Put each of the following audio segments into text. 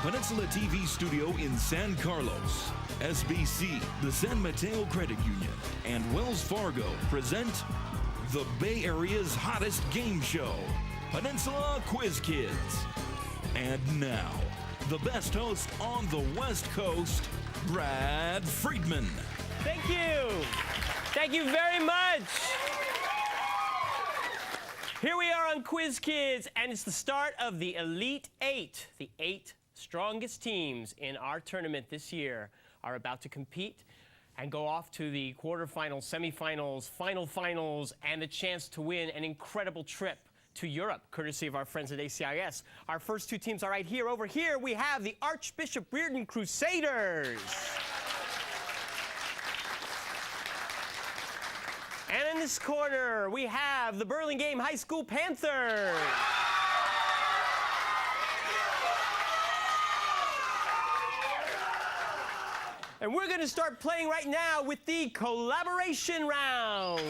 Peninsula TV studio in San Carlos, SBC, the San Mateo Credit Union, and Wells Fargo present the Bay Area's hottest game show, Peninsula Quiz Kids. And now, the best host on the West Coast, Brad Friedman. Thank you. Thank you very much. Here we are on Quiz Kids, and it's the start of the Elite Eight. The 8 strongest teams in our tournament this year are about to compete and go off to the quarterfinals, semifinals, finals, and a chance to win an incredible trip to Europe, courtesy of our friends at ACIS. Our first 2 teams are right here. Over here, we have the Archbishop Riordan Crusaders. And in this corner, we have the Burlingame High School Panthers. And we're going to start playing right now with the collaboration round.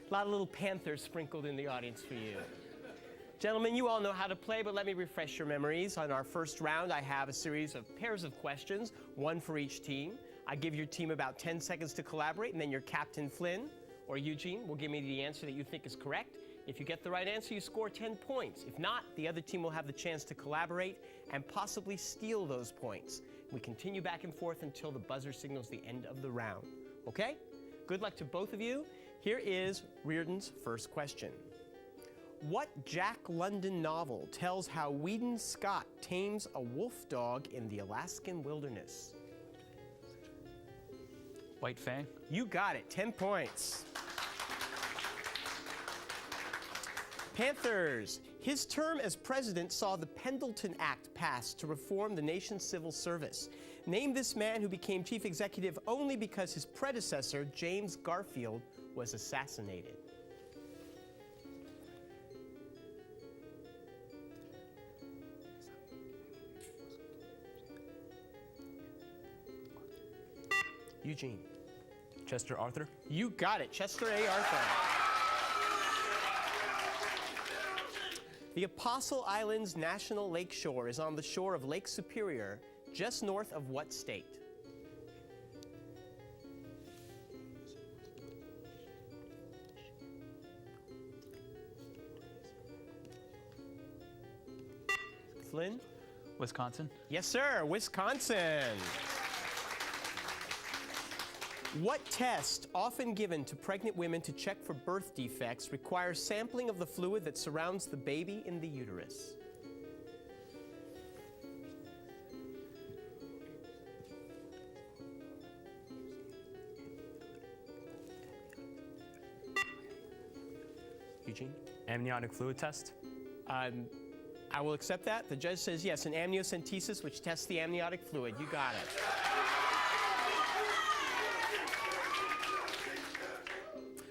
A lot of little Panthers sprinkled in the audience for you. Gentlemen, you all know how to play, but let me refresh your memories. On our first round, I have a series of pairs of questions, 1 for each team. I give your team about 10 seconds to collaborate, and then your captain, Flynn, or Eugene, will give me the answer that you think is correct. If you get the right answer, you score 10 points. If not, the other team will have the chance to collaborate and possibly steal those points. We continue back and forth until the buzzer signals the end of the round. Okay? Good luck to both of you. Here is Riordan's first question. What Jack London novel tells how Weedon Scott tames a wolf dog in the Alaskan wilderness? White Fang. You got it, 10 points. Panthers. His term as president saw the Pendleton Act passed to reform the nation's civil service. Name this man who became chief executive only because his predecessor, James Garfield, was assassinated. Eugene. Chester Arthur. You got it, Chester A. Arthur. The Apostle Islands National Lakeshore is on the shore of Lake Superior, just north of what state? Flynn? Wisconsin. Yes, sir, Wisconsin. What test, often given to pregnant women to check for birth defects, requires sampling of the fluid that surrounds the baby in the uterus? Eugene? Amniotic fluid test. I will accept that. The judge says yes, an amniocentesis, which tests the amniotic fluid. You got it.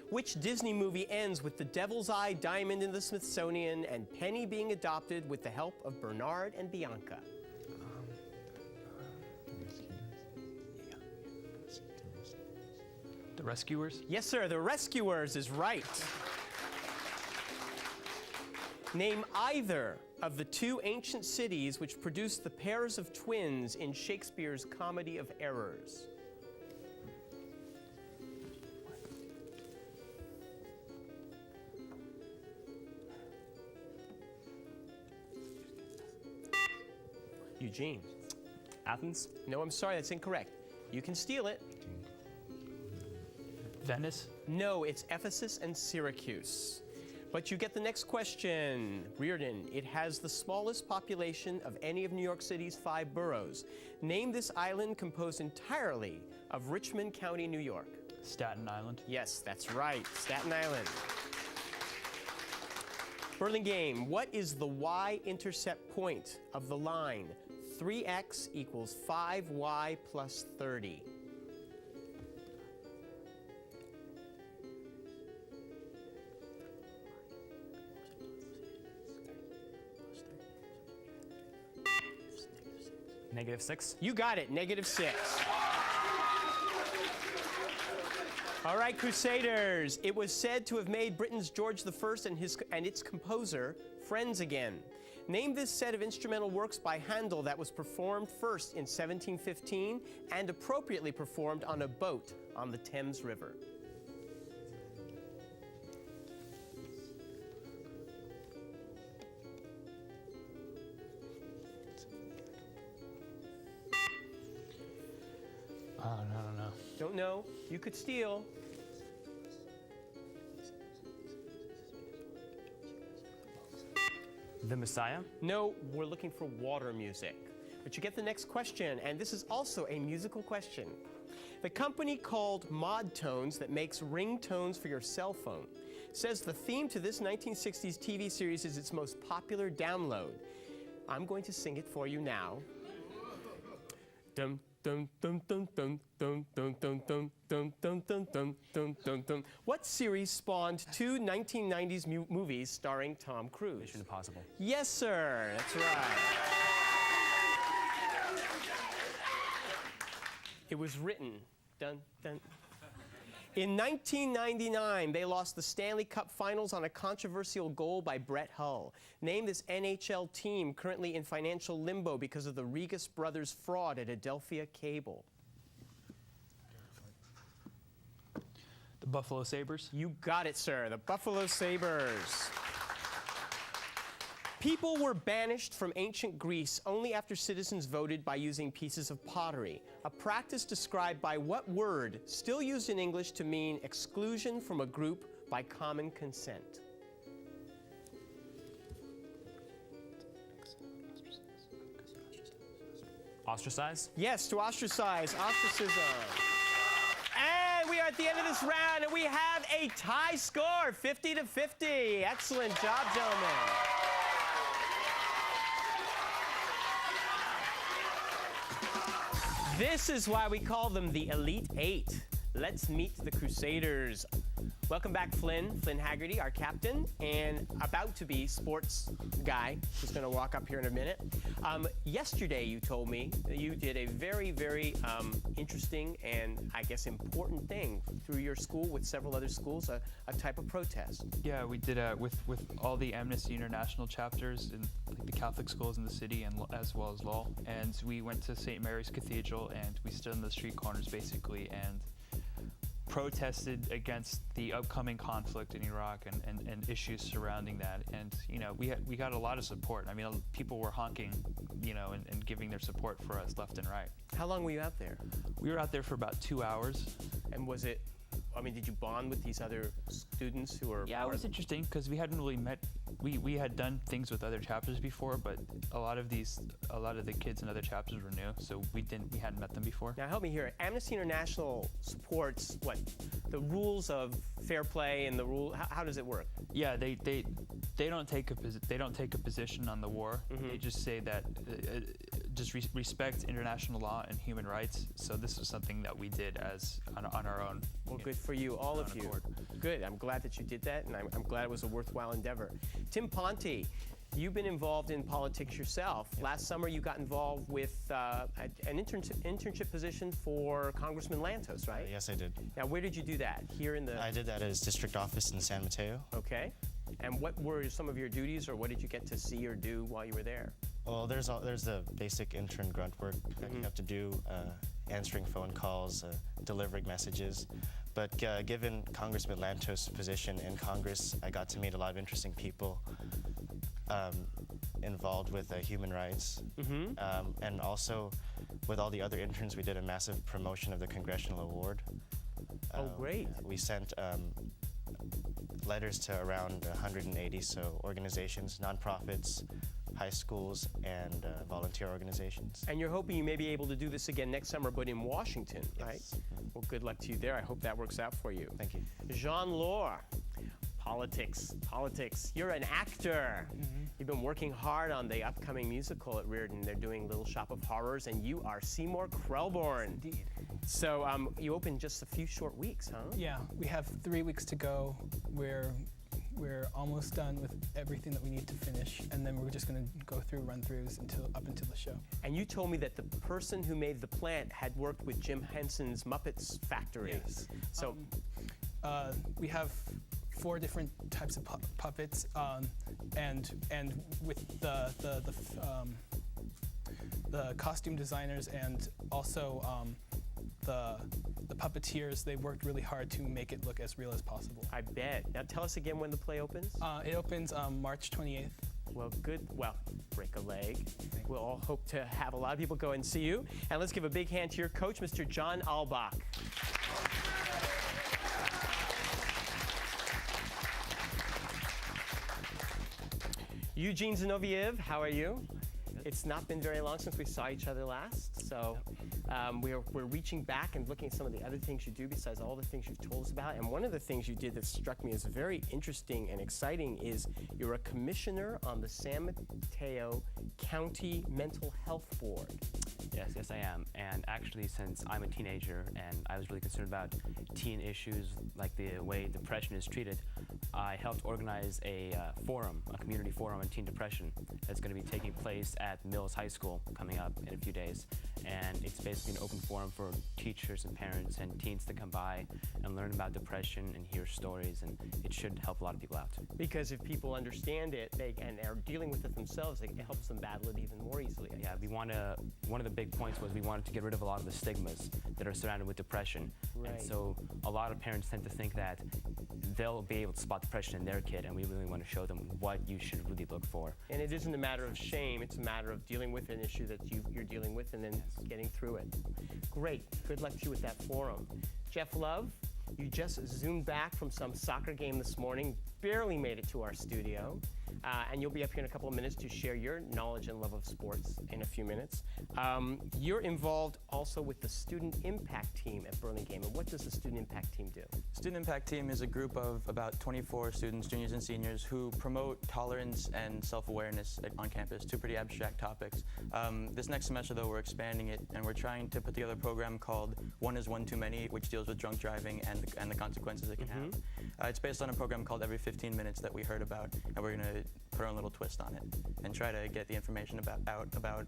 Which Disney movie ends with the Devil's Eye diamond in the Smithsonian and Penny being adopted with the help of Bernard and Bianca? The Rescuers. Yes, sir, The Rescuers is right. Name either of the 2 ancient cities which produced the pairs of twins in Shakespeare's Comedy of Errors. Eugene. Athens. No, I'm sorry, that's incorrect. You can steal it. Venice. No, it's Ephesus and Syracuse. But you get the next question. Riordan, it has the smallest population of any of New York City's 5 boroughs. Name this island composed entirely of Richmond County, New York. Staten Island. Yes, that's right, Staten Island. Burlingame, what is the y-intercept point of the line 3x equals 5y plus 30? -6. You got it, -6. All right, Crusaders. It was said to have made Britain's George I and its composer friends again. Name this set of instrumental works by Handel that was performed first in 1715 and appropriately performed on a boat on the Thames River. Oh, no. Don't know. You could steal. The Messiah? No, we're looking for water music. But you get the next question, and this is also a musical question. The company called Mod Tones that makes ringtones for your cell phone says the theme to this 1960s TV series is its most popular download. I'm going to sing it for you now. Dum dum dum dum dum dum dum dum dum dum dum dum dum dum dum dum. What series spawned two 1990s movies starring Tom Cruise? Mission Impossible. Yes, sir. That's right. It was written. Dun, dun. In 1999, they lost the Stanley Cup Finals on a controversial goal by Brett Hull. Name this NHL team currently in financial limbo because of the Regas brothers' fraud at Adelphia Cable. The Buffalo Sabres. You got it, sir. The Buffalo Sabres. People were banished from ancient Greece only after citizens voted by using pieces of pottery, a practice described by what word still used in English to mean exclusion from a group by common consent? Ostracize? Yes, to ostracize, ostracism. And we are at the end of this round, and we have a tie score, 50-50. Excellent job, gentlemen. This is why we call them the Elite Eight. Let's meet the Crusaders. Welcome back, Flynn Haggerty, our captain, and about to be sports guy, who's going to walk up here in a minute. Yesterday, you told me that you did a very, very interesting and, I guess, important thing through your school with several other schools, a type of protest. Yeah, we did with all the Amnesty International chapters in the Catholic schools in the city, and as well as Lowell. And we went to St. Mary's Cathedral, and we stood on the street corners, basically, and protested against the upcoming conflict in Iraq and issues surrounding that. And we got a lot of support. I mean, people were honking, and giving their support for us left and right. How long were you out there? We were out there for about 2 hours. And was it, did you bond with these other students who were? Yeah, it was interesting because we hadn't really met. We had done things with other chapters before, but a lot of the kids in other chapters were new, so we hadn't met them before. Now help me here. Amnesty International supports what? The rules of fair play and the rule. How does it work? Yeah, they don't take a position on the war. Mm-hmm. They just say that just respect international law and human rights. So this is something that we did on our own. Well, good for you, all of you. Accord. Good. I'm glad that you did that, and I'm glad it was a worthwhile endeavor. Tim Ponte, you've been involved in politics yourself. Yep. Last summer, you got involved with an internship position for Congressman Lantos, right? Yes, I did. Now, where did you do that? Here in the... I did that at his district office in San Mateo. Okay. And what were some of your duties, or what did you get to see or do while you were there? Well, there's the basic intern grunt work that you have to do, answering phone calls, delivering messages. But given Congressman Lantos' position in Congress, I got to meet a lot of interesting people involved with human rights. Mm-hmm. And also, with all the other interns, we did a massive promotion of the Congressional Award. Oh, great. We sent letters to around 180 organizations, nonprofits, high schools, and volunteer organizations. And you're hoping you may be able to do this again next summer, but in Washington, right? Yes. Well, good luck to you there. I hope that works out for you. Thank you. Jean Laure, politics. You're an actor. Mm-hmm. You've been working hard on the upcoming musical at Riordan. They're doing Little Shop of Horrors, and you are Seymour Krelborn. Indeed. So you opened just a few short weeks, huh? Yeah, we have 3 weeks to go. We're we're almost done with everything that we need to finish, and then we're just going to go through run-throughs up until the show. And you told me that the person who made the plant had worked with Jim Henson's Muppets Factory. Yes. So we have 4 different types of puppets, and with the costume designers and also the puppeteers, they worked really hard to make it look as real as possible. I bet. Now tell us again when the play opens. It opens March 28th. Well, good. Well, break a leg. We'll all hope to have a lot of people go and see you. And let's give a big hand to your coach, Mr. John Albach. Eugene Zinoviev, how are you? It's not been very long since we saw each other last, so we're reaching back and looking at some of the other things you do besides all the things you've told us about. And one of the things you did that struck me as very interesting and exciting is you're a commissioner on the San Mateo County Mental Health Board. Yes, I am. And actually, since I'm a teenager and I was really concerned about teen issues like the way depression is treated, I helped organize a forum, a community forum on teen depression that's going to be taking place at Mills High School coming up in a few days. And it's basically an open forum for teachers and parents and teens to come by and learn about depression and hear stories, and it should help a lot of people out. Because if people understand it and are dealing with it themselves, it helps them battle it even more easily. Yeah, one of the big points was we wanted to get rid of a lot of the stigmas that are surrounded with depression. Right. And so a lot of parents tend to think that they'll be able to spot depression in their kid, and we really want to show them what you should really look for. And it isn't a matter of shame, it's a matter of dealing with an issue that you're dealing with and then getting through it. Great, good luck to you with that forum. Jeff Love, you just zoomed back from some soccer game this morning, barely made it to our studio, and you'll be up here in a couple of minutes to share your knowledge and love of sports in a few minutes. You're involved also with the Student Impact Team at Burlingame, and what does the Student Impact Team do? Student Impact Team is a group of about 24 students, juniors and seniors, who promote tolerance and self-awareness on campus, 2 pretty abstract topics. This next semester, though, we're expanding it, and we're trying to put together a program called One is One Too Many, which deals with drunk driving and the consequences it can have. It's based on a program called Every 15 Minutes that we heard about, and we're going to put our own little twist on it and try to get the information out about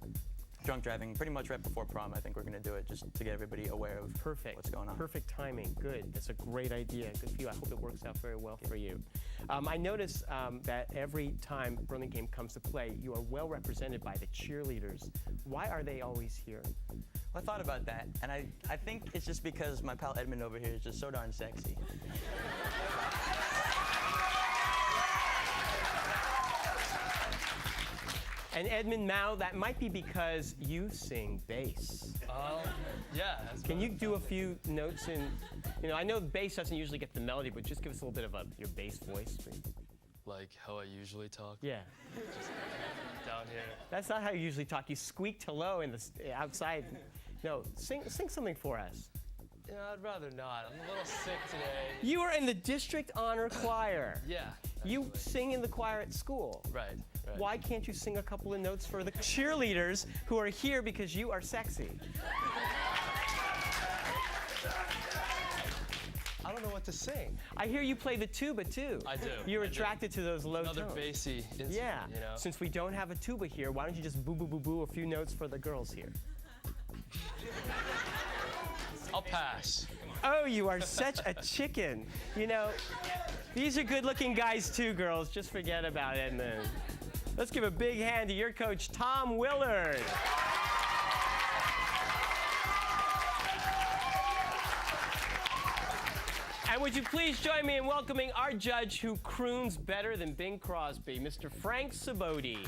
drunk driving pretty much right before prom. I think we're going to do it just to get everybody aware of what's going on. Perfect timing. Good. That's a great idea. Good for you. I hope it works out very well for you. I notice that every time Burlingame comes to play, you are well represented by the cheerleaders. Why are they always here? Well, I thought about that, and I think it's just because my pal Edmund over here is just so darn sexy. And Edmund Mao, that might be because you sing bass. Yeah. Can you do a few notes in, I know bass doesn't usually get the melody, but just give us a little bit of your bass voice, please. Like how I usually talk? Yeah. Just down here. That's not how you usually talk. You squeak to low in the outside. No, sing something for us. Yeah, I'd rather not. I'm a little sick today. You are in the District Honor Choir. Yeah. You sing in the choir at school. Right. Why can't you sing a couple of notes for the cheerleaders who are here because you are sexy? I don't know what to sing. I hear you play the tuba too. I do. You're I do. attracted to those low Another tones. bassy instrument, Yeah. you know? Since we don't have a tuba here, why don't you just boo boo boo boo a few notes for the girls here? I'll pass. Oh, you are such a chicken. These are good-looking guys too, girls. Just forget about Edmund. Let's give a big hand to your coach, Tom Willard. And would you please join me in welcoming our judge who croons better than Bing Crosby, Mr. Frank Saboti.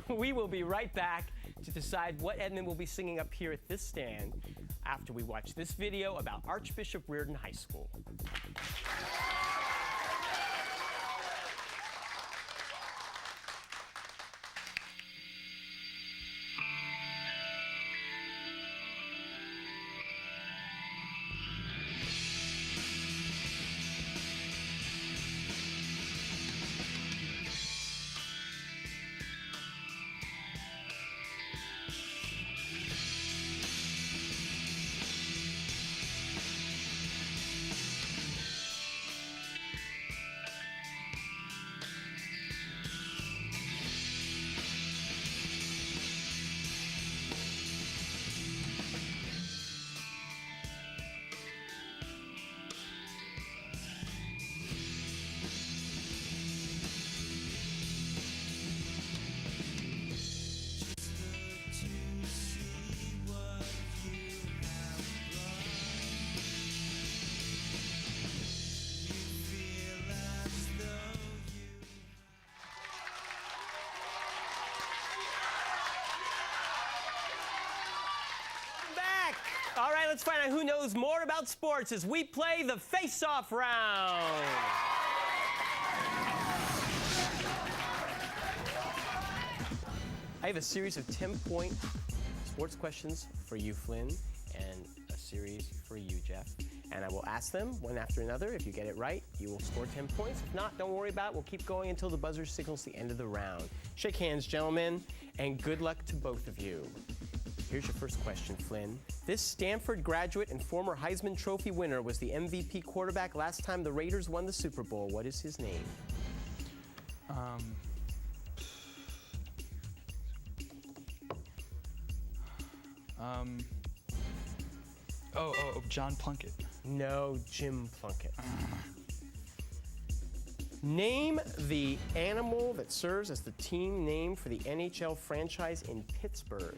We will be right back to decide what Edmund will be singing up here at this stand after we watch this video about Archbishop Riordan High School. let's find out who knows more about sports as we play the face-off round. I have a series of 10-point sports questions for you, Flynn, and a series for you, Jeff. And I will ask them one after another. If you get it right, you will score 10 points. If not, don't worry about it. We'll keep going until the buzzer signals the end of the round. Shake hands, gentlemen, and good luck to both of you. Here's your first question, Flynn. This Stanford graduate and former Heisman Trophy winner was the MVP quarterback last time the Raiders won the Super Bowl. What is his name? John Plunkett. No, Jim Plunkett. Name the animal that serves as the team name for the NHL franchise in Pittsburgh.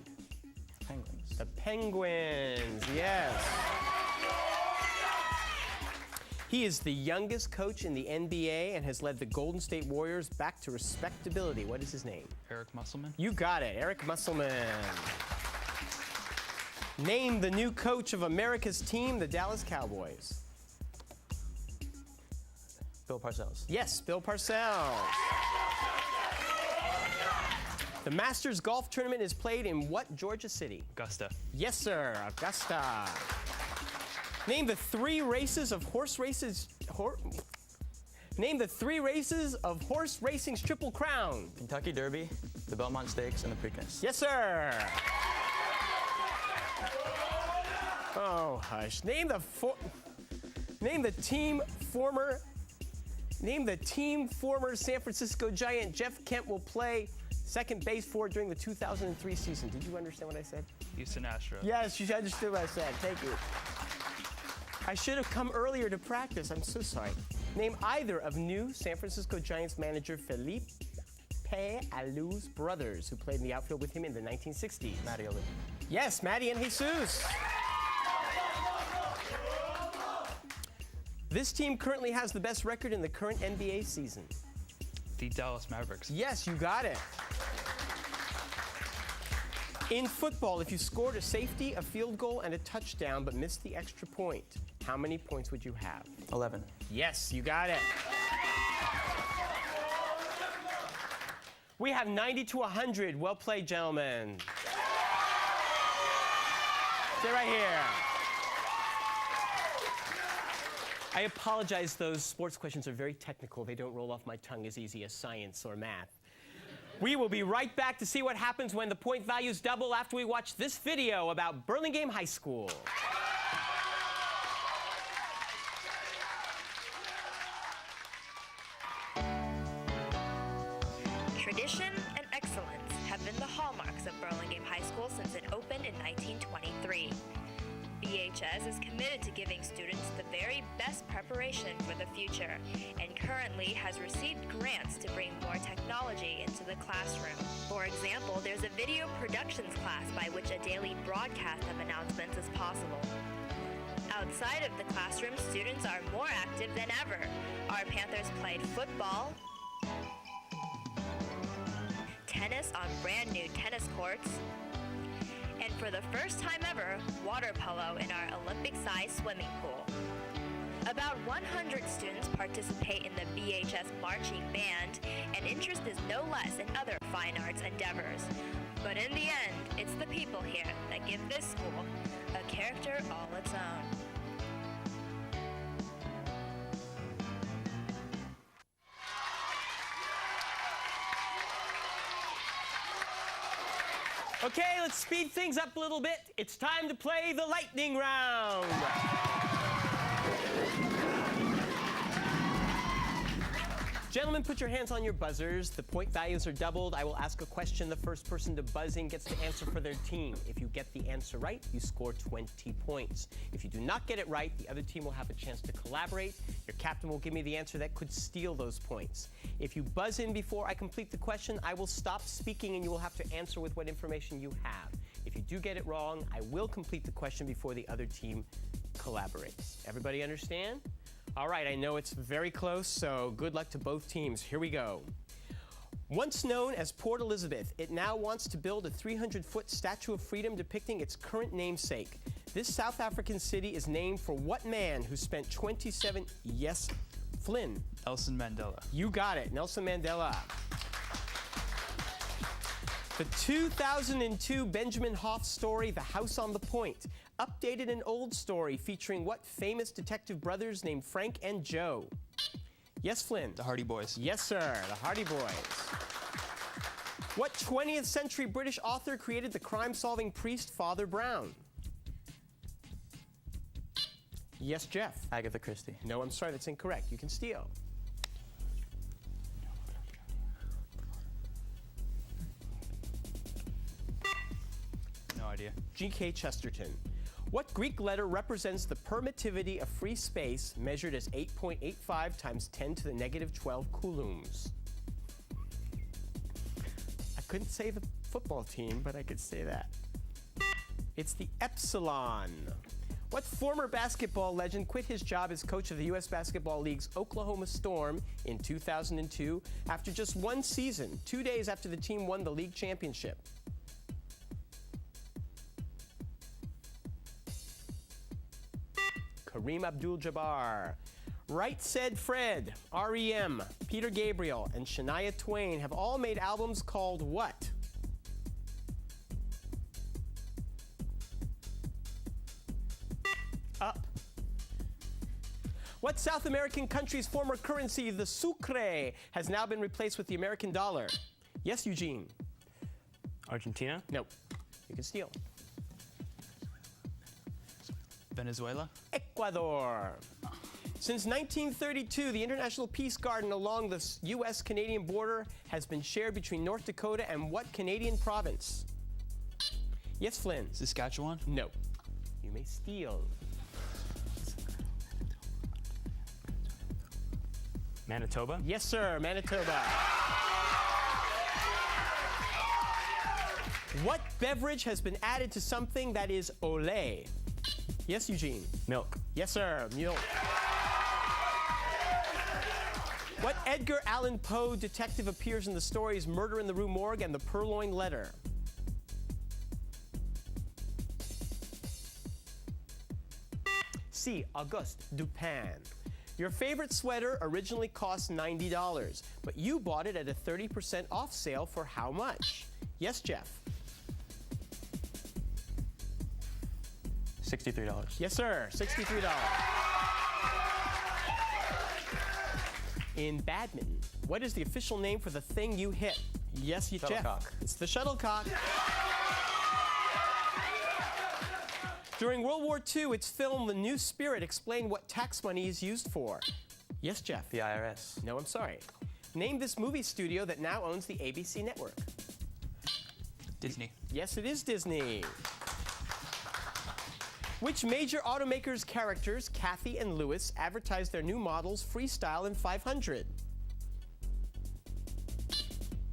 Penguins. The Penguins, yes. He is the youngest coach in the NBA and has led the Golden State Warriors back to respectability. What is his name? Eric Musselman. You got it, Eric Musselman. Name the new coach of America's team, the Dallas Cowboys. Bill Parcells. Yes, Bill Parcells. The Masters Golf Tournament is played in what Georgia city? Augusta. Yes, sir, Augusta. Name the three races of horse races. Name the three races of horse racing's Triple Crown. Kentucky Derby, the Belmont Stakes, and the Preakness. Yes, sir. Oh, hush. Name the team former San Francisco Giant Jeff Kent will play second base for during the 2003 season. Did you understand what I said? Houston Astros. Yes, you understood what I said. Thank you. I should have come earlier to practice. I'm so sorry. Name either of new San Francisco Giants manager Felipe Alou's brothers who played in the outfield with him in the 1960s. Matty Alou. Yes, Matty and Jesus. This team currently has the best record in the current NBA season. The Dallas Mavericks. Yes, you got it. In football, if you scored a safety, a field goal, and a touchdown but missed the extra point, how many points would you have? 11. Yes, you got it. We have 90 to 100. Well played, gentlemen. Stay right here. I apologize, those sports questions are very technical. They don't roll off my tongue as easy as science or math. We will be right back to see what happens when the point values double after we watch this video about Burlingame High School. Tradition and excellence have been the hallmarks of Burlingame High School since it opened in 1923. BHS is committed to giving students the very best preparation for the future and currently has received grants to bring more technology into the classroom. For example, there's a video productions class by which a daily broadcast of announcements is possible. Outside of the classroom, students are more active than ever. Our Panthers played football, tennis on brand new tennis courts, and for the first time ever, water polo in our Olympic-sized swimming pool. About 100 students participate in the BHS marching band, and interest is no less in other fine arts endeavors. But in the end, it's the people here that give this school a character all its own. Okay, let's speed things up a little bit. It's time to play the lightning round. Gentlemen, put your hands on your buzzers. The point values are doubled. I will ask a question. The first person to buzz in gets to answer for their team. If you get the answer right, you score 20 points. If you do not get it right, the other team will have a chance to collaborate. Your captain will give me the answer that could steal those points. If you buzz in before I complete the question, I will stop speaking and you will have to answer with what information you have. If you do get it wrong, I will complete the question before the other team collaborates. Everybody understand? All right, I know it's very close, so good luck to both teams. Here we go. Once known as Port Elizabeth, it now wants to build a 300-foot Statue of Freedom depicting its current namesake. This South African city is named for what man who spent 27... Yes, Flynn. Nelson Mandela. You got it, Nelson Mandela. The 2002 Benjamin Hoff story, The House on the Point, updated an old story featuring what famous detective brothers named Frank and Joe? Yes, Flynn. The Hardy Boys. Yes, sir, the Hardy Boys. What 20th century British author created the crime-solving priest Father Brown? Yes, Jeff. Agatha Christie. No, I'm sorry, that's incorrect. You can steal. No idea. G.K. Chesterton. What Greek letter represents the permittivity of free space measured as 8.85 times 10 to the negative 12 coulombs? I couldn't say the football team, but I could say that. It's the epsilon. What former basketball legend quit his job as coach of the U.S. Basketball League's Oklahoma Storm in 2002 after just one season, 2 days after the team won the league championship? Kareem Abdul-Jabbar. Right Said Fred, R.E.M., Peter Gabriel, and Shania Twain have all made albums called what? Up. What South American country's former currency, the sucre, has now been replaced with the American dollar? Yes, Eugene. Argentina? No. You can steal. Venezuela. Ecuador. Since 1932, the International Peace Garden along the U.S.-Canadian border has been shared between North Dakota and what Canadian province? Yes, Flynn. Saskatchewan. No. You may steal. Manitoba? Yes, sir, Manitoba. What beverage has been added to something that is olé? Yes, Eugene. Milk. Yes, sir, milk. What Edgar Allan Poe detective appears in the stories Murder in the Rue Morgue and The Purloined Letter? C. Auguste Dupin. Your favorite sweater originally cost $90, but you bought it at a 30% off sale for how much? Yes, Jeff. $63. Yes, sir. $63. In badminton, what is the official name for the thing you hit? Yes, Jeff. Shuttlecock. It's the shuttlecock. During World War II, its film The New Spirit explained what tax money is used for. Yes, Jeff. The IRS. No, I'm sorry. Name this movie studio that now owns the ABC network. Disney. Yes, it is Disney. Which major automaker's characters, Kathy and Lewis, advertised their new models Freestyle and 500?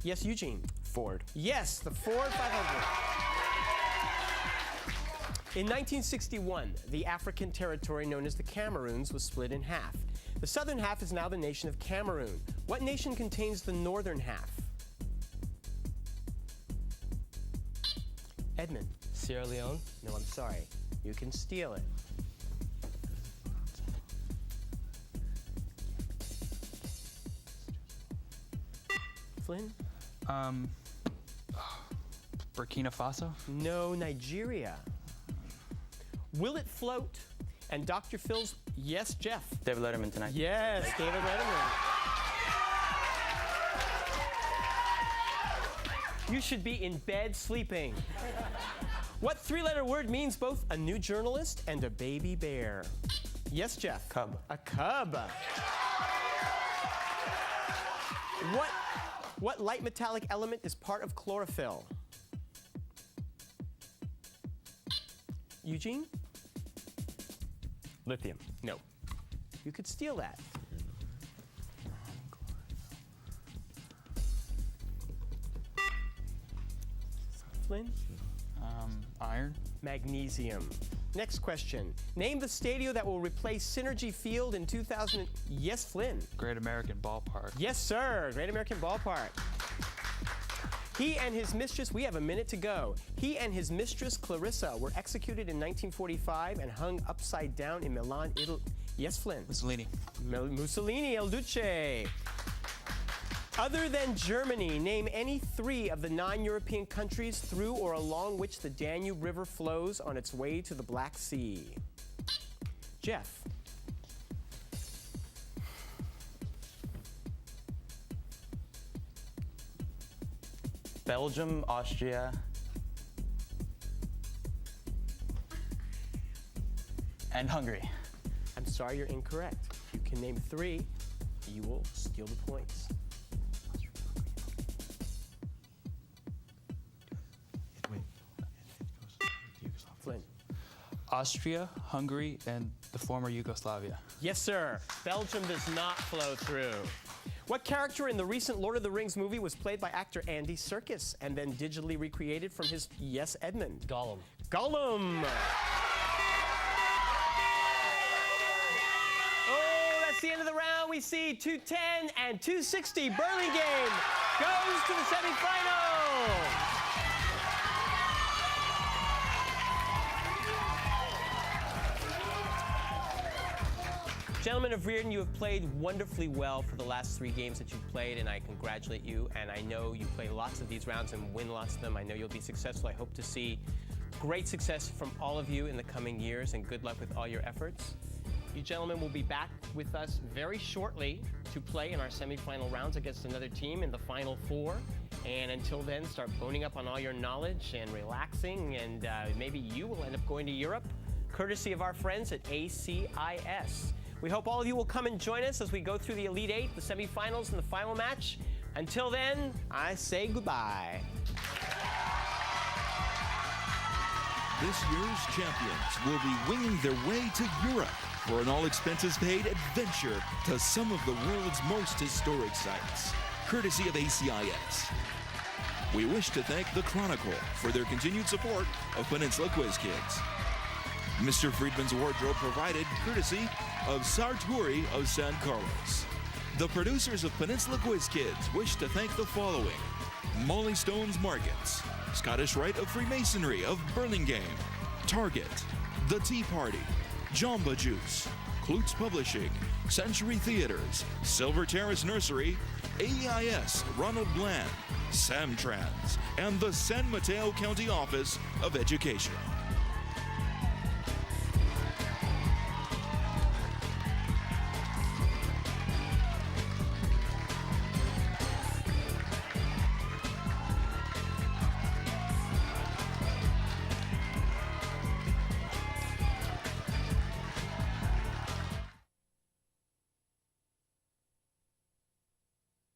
Yes, Eugene. Ford. Yes, the Ford 500. In 1961, the African territory known as the Cameroons was split in half. The southern half is now the nation of Cameroon. What nation contains the northern half? Edmund. Sierra Leone. No, I'm sorry. You can steal it. Flynn? Burkina Faso. No, Nigeria. Will it float? And Dr. Phil's, yes, Jeff. David Letterman tonight. Yes, David Letterman. You should be in bed sleeping. What three-letter word means both a new journalist and a baby bear? Yes, Jeff. Cub. A cub. What light metallic element is part of chlorophyll? Eugene? Lithium. No. You could steal that. Flynn? Iron. Magnesium. Next question. Name the stadium that will replace Synergy Field in 2000. Yes, Flynn. Great American Ballpark. Yes, sir. Great American Ballpark. He and his mistress, we have a minute to go. He and his mistress, Clarissa, were executed in 1945 and hung upside down in Milan, Italy. Yes, Flynn? Mussolini. Mussolini, El Duce. Other than Germany, name any 3 of the 9 European countries through or along which the Danube River flows on its way to the Black Sea. Jeff. Belgium, Austria, and Hungary. I'm sorry, you're incorrect. If you can name 3, you will steal the points. Flynn. Austria, Hungary, and the former Yugoslavia. Yes, sir. Belgium does not flow through. What character in the recent Lord of the Rings movie was played by actor Andy Serkis and then digitally recreated from his Yes, Edmund? Gollum. Gollum! Oh, that's the end of the round. We see 210 and 260. Burlingame goes to the semifinal. Gentlemen of Riordan, you have played wonderfully well for the last 3 games that you've played, and I congratulate you. And I know you play lots of these rounds and win lots of them. I know you'll be successful. I hope to see great success from all of you in the coming years, and good luck with all your efforts. You gentlemen will be back with us very shortly to play in our semifinal rounds against another team in the Final 4. And until then, start boning up on all your knowledge and relaxing, and maybe you will end up going to Europe, courtesy of our friends at ACIS. We hope all of you will come and join us as we go through the Elite 8, the semifinals, and the final match. Until then, I say goodbye. This year's champions will be winging their way to Europe for an all-expenses-paid adventure to some of the world's most historic sites, courtesy of ACIS. We wish to thank The Chronicle for their continued support of Peninsula Quiz Kids. Mr. Friedman's wardrobe provided courtesy of Sartori of San Carlos. The producers of Peninsula Quiz Kids wish to thank the following: Molly Stone's Markets, Scottish Rite of Freemasonry of Burlingame, Target, The Tea Party, Jamba Juice, Klutz Publishing, Century Theaters, Silver Terrace Nursery, AEIS, Ronald Bland, Samtrans, and the San Mateo County Office of Education.